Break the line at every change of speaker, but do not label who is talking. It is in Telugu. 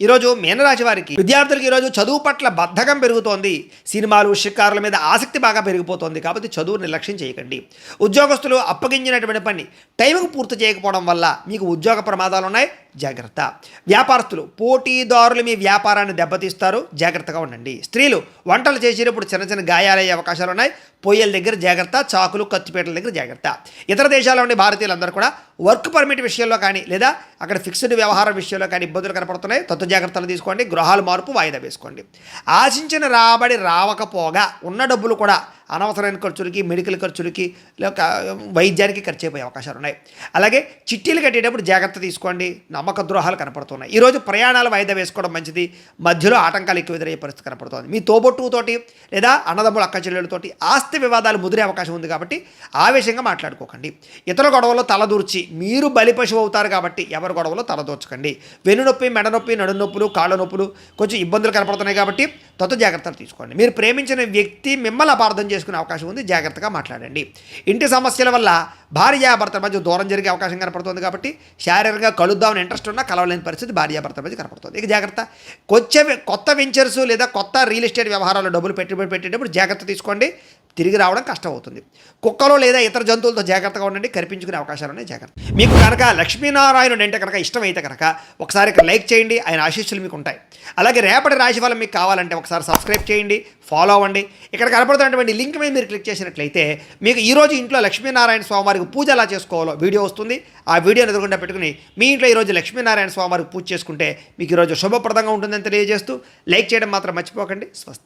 ఈరోజు మీనరాశి వారికి విద్యార్థులకు ఈరోజు చదువు పట్ల బద్ధకం పెరుగుతోంది. సినిమాలు షికారుల మీద ఆసక్తి బాగా పెరిగిపోతుంది. కాబట్టి చదువు నిర్లక్ష్యం చేయకండి. ఉద్యోగస్తులు అప్పగించినటువంటి పని టైంకు పూర్తి చేయకపోవడం వల్ల మీకు ఉద్యోగ ప్రమాదాలు ఉన్నాయి, జాగ్రత్త. వ్యాపారస్తులు పోటీదారులు మీ వ్యాపారాన్ని దెబ్బతీస్తారు, జాగ్రత్తగా ఉండండి. స్త్రీలు వంటలు చేసేటప్పుడు చిన్న చిన్న గాయాలయ్యే అవకాశాలు ఉన్నాయి, పొయ్యల దగ్గర జాగ్రత్త, చాకులు కత్తిపేటల దగ్గర జాగ్రత్త. ఇతర దేశాల్లో ఉండే భారతీయులందరూ కూడా వర్క్ పర్మిట్ విషయంలో కానీ లేదా అక్కడ ఫిక్స్డ్ వ్యవహారం విషయంలో కానీ ఇబ్బందులు కనపడుతున్నాయి. జాగ్రత్తలు తీసుకోండి. గృహాలు మార్పు వాయిదా వేసుకోండి. ఆశించిన రాబడి రావకపోగా ఉన్న డబ్బులు కూడా అనవసరమైన ఖర్చులకి, మెడికల్ ఖర్చులకి, లేక వైద్యానికి ఖర్చు అయిపోయే అవకాశాలు ఉన్నాయి. అలాగే చిట్టీలు కట్టేటప్పుడు జాగ్రత్త తీసుకోండి. నమ్మక ద్రోహాలు కనపడుతున్నాయి. ఈరోజు ప్రయాణాలు వాయిదా వేసుకోవడం మంచిది. మధ్యలో ఆటంకాలు ఎక్కువ ఎదురయ్యే పరిస్థితి కనపడుతుంది. మీ తోబొట్టుతోటి లేదా అన్నదమ్ముల అక్క చెల్లెలతోటి ఆస్తి వివాదాలు ముదిరే అవకాశం ఉంది. కాబట్టి ఆవేశంగా మాట్లాడుకోకండి. ఇతర గొడవలో తలదూర్చి మీరు బలిపశువు అవుతారు. కాబట్టి ఎవరి గొడవలో తలదూర్చకండి. వెన్నునొప్పి, మెడనొప్పి, నడునొప్పులు, కాళ్ళ నొప్పులు కొంచెం ఇబ్బందులు కనపడుతున్నాయి. కాబట్టి జాగ్రత్తలు తీసుకోండి. మీరు ప్రేమించిన వ్యక్తి మిమ్మల్ని అపార్థం చేసుకునే అవకాశం ఉంది. జాగ్రత్తగా మాట్లాడండి. ఇంటి సమస్యల వల్ల భార్యాభర్తల మధ్య దూరం జరిగే అవకాశం కనపడుతుంది. కాబట్టి శారీరకంగా కలుద్దామని ఇంట్రెస్ట్ ఉన్నా కలవలేని పరిస్థితి భార్యాభర్తల మధ్య కనపడుతుంది. ఇక జాగ్రత్త. కొత్త వెంచర్స్ లేదా కొత్త రియల్ ఎస్టేట్ వ్యవహారాల్లో డబ్బులు పెట్టుబడి పెట్టేటప్పుడు జాగ్రత్త తీసుకోండి. తిరిగి రావడం కష్టం అవుతుంది. కుక్కలో లేదా ఇతర జంతువులతో జాగ్రత్తగా ఉండండి. కనిపించుకునే అవకాశాలు ఉన్నాయి, జాగ్రత్త. మీకు కనుక లక్ష్మీనారాయణుడు అంటే కనుక ఇష్టమైతే కనుక ఒకసారి ఇక్కడ లైక్ చేయండి. ఆయన ఆశీస్సులు మీకు ఉంటాయి. అలాగే రేపటి రాశిఫలం మీకు కావాలంటే ఒకసారి సబ్స్క్రైబ్ చేయండి, ఫాలో అవ్వండి. ఇక్కడ కనపడుతున్నటువంటి లింక్ మీద మీరు క్లిక్ చేసినట్లయితే మీకు ఈరోజు ఇంట్లో లక్ష్మీనారాయణ స్వామివారికి పూజ ఎలా చేసుకోవాలో వీడియో వస్తుంది. ఆ వీడియోని ఎదురుగుండా పెట్టుకుని మీ ఇంట్లో ఈరోజు లక్ష్మీనారాయణ స్వామివారికి పూజ చేసుకుంటే మీకు ఈరోజు శుభప్రదంగా ఉంటుందని తెలియజేస్తూ లైక్ చేయడం మాత్రం మర్చిపోకండి. స్వస్తి.